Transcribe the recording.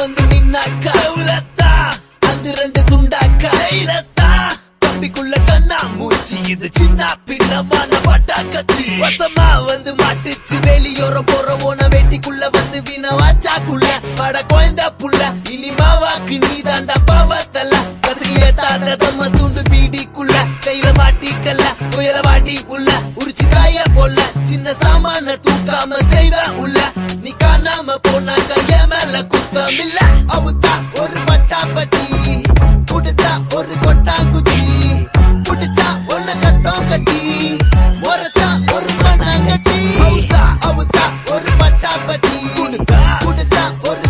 வந்து நின்னாக்கா அந்த 2 துண்டாக்கா தம்பிக்குள்ள கண்ணா மூச்சு இது சின்ன பின்னமான பட்டாக்கத்தி வசமா வந்து மாட்டுச்சு வெளியோரம் போற ஓன வேட்டிக்குள்ள வந்து வின வாச்சாக்குள்ள பட குழந்த புள்ள இனிமாவாக்கு நீ தாண்டா பாவத்தல்ல கசகிய தாண்டதம்ம துண்டு பீடிக்குள்ள கையில மாட்டிக்கல்ல உயர வாட்டி உள்ள உரிச்சு காய போல சின்ன சாமான தூக்காம செய்வ உள்ள நீ காணாம போனாக்க என் மேல குத்தம் இல்ல அவுத்தா ஒரு பட்டாப்பட்டி குடுத்தா ஒரு கொட்டாங்குச்சி புடிச்சா ஒன்ன கட்டம் கட்டி உரச்சா ஒரு மண்ணாங்கட்டி அவுத்தா ஒரு பட்டாப்பட்டி குடுத்தா ஒரு